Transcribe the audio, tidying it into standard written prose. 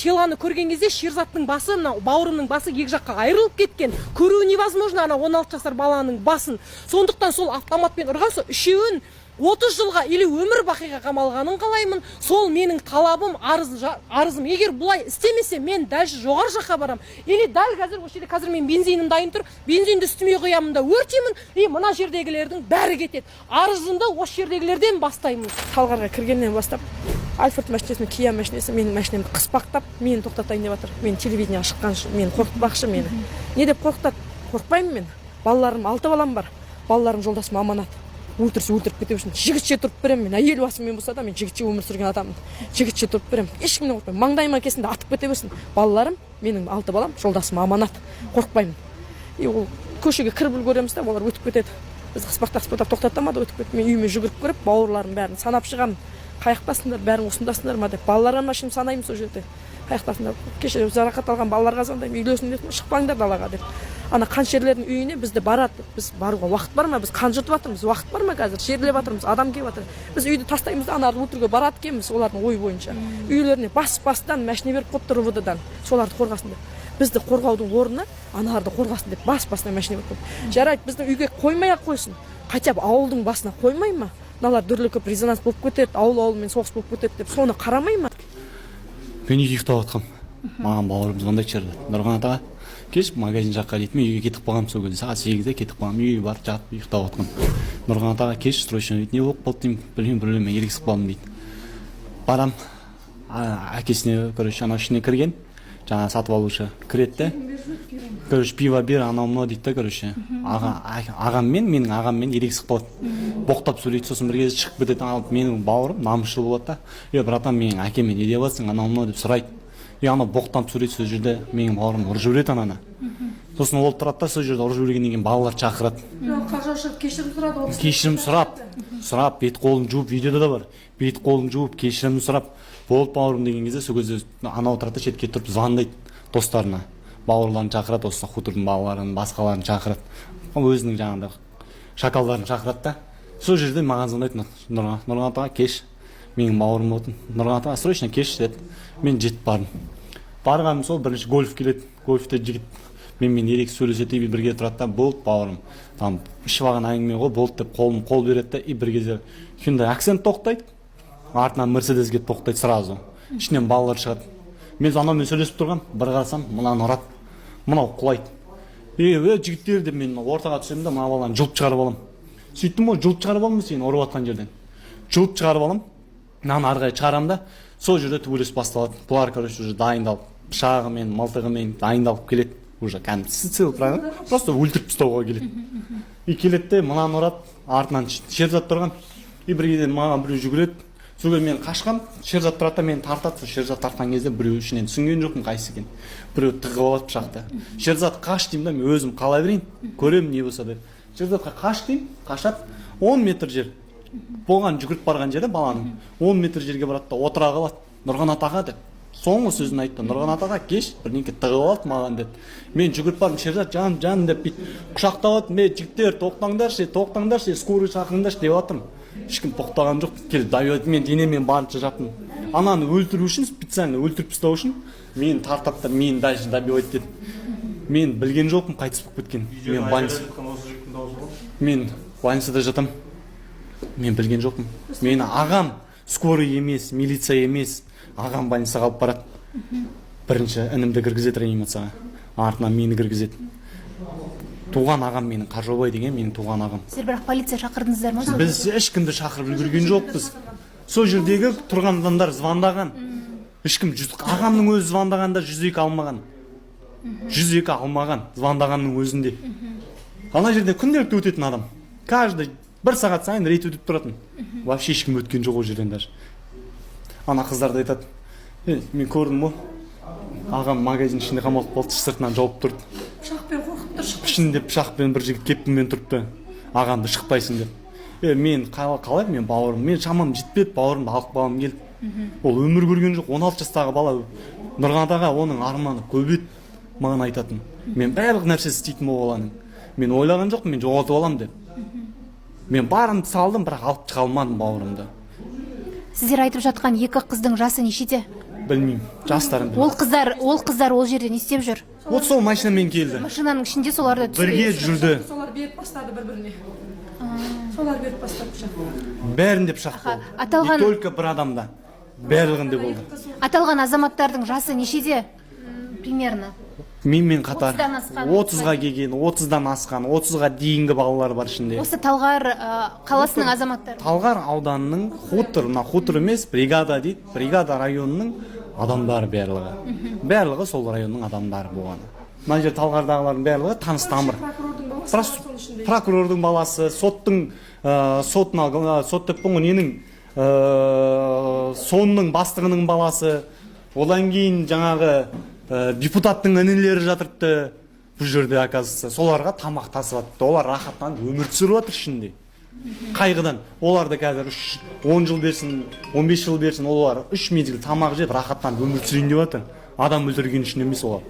телоны көрген кезде Шерзаттың басы, бауырымның басы екі жаққа айырылып кеткен. Көру невозможно ана 16 жасар баланың басын. Сондықтан сол автоматпен ұрған, сол үшеуін 30 жылға или өмір бақиға қамалғанын қалаймын. Сол менің талабым, арызым. Егер бұлай істемесе, мен дәл жоғары жаққа барам. Или дәл қазір мен бензинім дайын тұр, бензинді үстіме қоямын да өртеймін, и мына жердегілердің бәрі кетеді. Арызымды осы жердегілерден бастаймын. Талғарға кіргеннен бастап, Альфред машинесін, Кия машинесі менің машинемді қыспақтап, мені тоқтатайын деп жатыр. Мен телевидение шыққан үшін, мені қорқытпақшы мені. Не деп қорқытады? Қорқпаймын мен. Балаларым, 6 балам бар. Балаларым жолдасым аманат. Өлтірсе өлтіріп кете үшін жігітше тұрып беремін. Мен әйел басыммен болса да мен жігітше өмір сүрген адаммын. Жігітше тұрып беремін. Ешкімнен қорқпаймын. Маңдайыма кесінде атып кете берсін. Балаларым, менің 6 балам, жолдасым аманат. Қорқпаймын. И ол көшеге кіріп үлгереміз да, олар өтіп кетеді. Біз қыспақтап тоқтатамады, өтіп кетті. Мен үйіме жүгіріп кіріп, бауырларым бәрін санап шығамын. Қаяқтасыңдар, бәрің осындасыңдар ма деп. Балаларыма шын санаймын сол жерде. Қаяқтасыңдар. Кеше жарақат алған балаларға звондаймын, үйлесіңдер, шықпаңдар далаға деп. Ана қаншерлердің үйіне бізді барады. Біз баруға уақыт бар ма? Біз қан жұтып жатырмыз. Уақыт бар ма қазір? Жерлеп жатырмыз, адам келіп жатыр. Біз үйді тастаймыз да ана өлтіруге барады екенбіз, олардың ой бойынша. Үйлеріне бас-бастан мәшіне беріп қойып тұр РУВД-дан. Соларды қорғасын деп. Бізді қорғаудың орнына аналарды қорғасын деп бас-басына мәшіне беріп қойып. Жарайды, біздің үйге қоймай-ақ қойсын. Хотя бы ауылдың басына қоймай ма? Мыналар дүрлігіп резонанс болып кетеді, ауыл-ауылмен соғыс болып кетеді деп соны қарамай ма? Мен үйге ұйықтап жатқам. Маған бауырым звондайды Шерзат. Нұрған ата, кеш магазин жаққа дейді. Мен үйге кетіп қалғам сол кезде. Сағат 8-де кетіп қалғам. Үйге барып жатып ұйықтап жатқам. Нұрған ата, кеш срочно дейді. Не болып қалды деймін. Білмеймін, ерегісіп қалдым дейді. Барам. Әкесіне, короче, ана ішіне кірген. Жаңа сатып алушы кіреді. Короче, пиво бер, анау мынау дейді да, короче. Ағаммен, менің ағаммен ерегісіп қалады. Боқтап сөйлейді, сосын бір кезде шығып кетеді. Алып менің бауырым намысшыл болады да. Братан, менің әкеме не деп жатсың, анау мынау деп сұрайды. Ана боқтан сөйлейді, сол жерде менің бауырым ұрып жібереді ананы. Сосын ол тұрады да, сол жерде ұрып жібергеннен кейін балалар шақырады. Кешірім сұрады. Кешірім сұрап, бет қолын жуып, видеода да бар. Бет қолын жуып, кешірім сұрап, болды бауырым деген кезде сол кезде анау тұрады, шетке тұрып звондайды достарына. Бауырларын шақырады, осы хутордың балаларын, басқаларын шақырады. Өзінің жаңағыдай шакалдарын шақырады да. Сол жерде маған звондайды, Нұрған атаға кеш. Менің бауырым болатын. Нұрған атаға срочно кеш деді. Мен жетіп бардым. Барғаным сол, бірінші гольф келеді. Гольфте жігіт менімен ерекше сөйлеседі, бірге тұрады да, болды бауырым. Там ішіп алған әңгіме ғой, болды деп қол береді да, и бір кезде Hyundai Accent тоқтайды. Артынан Mercedes келіп тоқтайды сразу. Ішінен балалар шығады. Мен анаумен сөйлесіп тұрғам, бір қарасам, мынаны ұрады. Мынау құлайды. Жігіттер деп мен ортаға түсемін да, мына баланы жұлып шығарып алам. Сөйттім ғой, жұлып шығарып аламын сені ұрып жатқан жерден. Жұлып шығарып алам. Мынаны арғай шығарамын да, сол жерде төбелес басталады. Бұлар, короче, уже дайындалып, пышағымен, мылтығымен дайындалып келеді. Уже кәдімгі сцил, правильно? Просто өлтіріп тастауға келеді. И келеді де, мынаны ұрады, артынан Шерзат тұрған. И бір кезде маған біреу жүгіреді. Сол кезде мен қашқам, Шерзат тұрады да мені тартады. Шерзат тартқан кезде біреу ішінен түсінген жоқпын қайсысы екен. Біреу тығып алады пышақты. Шерзат қаш деймін да, мен өзім қала берейін, көремін не болса деп. Шерзатқа қаш деймін, қашады. 10 метр жер. Болған жүгіріп барған жерде баланың 10 метр жерге барады да отыра қалады. Нұрған атаға деп. Соңғы сөзін айтты. Нұрған атаға кеш бірдеңке тығып алды маған деп. Мен жүгіріп бардым, Шерзат жаным деп бүйтіп құшақтап алды. Мен жігіттер тоқтаңдаршы, скорый шақырыңдаршы деп жатырмын. Ешкім тоқтаған жоқ. Келіп давид мен денемен барынша жаптым. Ананы өлтіру үшін, специально өлтіріп тастау үшін мені тартап та мені дальше добивать деді. Мен білген жоқпын қайтыс болып кеткен. Мен больницада жатам. Мен білген жоқпын. Мені ағам скорый емес, милиция емес, ағам больницаға алып барады. Бірінші інімді кіргізеді реанимацияға, артынан мені кіргізеді. Туған ағам менің Қаржобай деген менің туған ағам. Сіздер бірақ полиция шақырдыңыздар ма? Біз ешкімді шақырып үлгерген жоқпыз. Сол жердегі тұрған адамдар звондаған. Ешкім ағамның өзі звондағанда 102 алмаған. 102 алмаған звондағанның өзінде. Ана жерде күнделікті өтетін адам. Каждый бір сағат сайын рейд өтіп тұратын. Вообще ешкім өткен жоқ ол жерден даже. Ана қыздар да айтады. Мен көрдім ғой. Ағам магазин ішінде қамалып қалды, сыртынан жауып тұрды. Пышақпен қорқытып шығып. Ішінде пышақпен бір жігіт кеппімен тұрыпты. Ағамды шықпайсың деп. Мен қалай мен бауырым, мен шамам жетпеді, бауырымды алып қалғым келді. Ол өмір көрген жоқ, 16 жастағы бала. Нұрған атаға оның арманы көп еді, маған айтатын. Мен барлық нәрсесі істейтін ол баланың. Мен ойлаған жоқпын, мен жоғалтып аламын деп. Мен барымды салдым, бірақ алып шыға алмадым бауырымды. Сіздер айтып жатқан екі қыздың жасы нешеде? Білмеймін, жастарым. Ол қыздар ол жерде не істеп жүр? Вот сол машинамен келді. Машинаның ішінде соларды Бірге жүрді. Солар беріп бастады бір-біріне. Солар беріп бастады пышақ. Бәрінде пышақ болды. аталған- Не только бір адамда. Барлығында болды. Аталған азаматтардың жасы нешеде? Примерно. Менімен қатар 30-дан асқан. 30-ға келген, 30-дан асқан, 30-ға дейінгі балалар бар ішінде. Осы Талғар қаласының азаматтары. Талғар ауданының хутор емес, бригада дейді, бригада районының адамдары барлығы. Барлығы сол районның адамдары болған. Мына жер Талғардағылардың барлығы таныс тамыр. Прокурордың баласы, соттың сот деп бұңы ненің сонның бастығының баласы, одан кейін жаңағы депутаттың інілері жатырды бұл жерде, оказывается. Соларға тамақ тасып атты. Олар рахаттан өмір сүріп жатыр ішінде. Қайғыдан. Оларды қазір 10 жыл берсін, 15 жыл берсін, олар 3 мезгіл тамақ жеп рахаттан өмір сүрейін деп жатыр. Адам өлтірген үшін емес олар.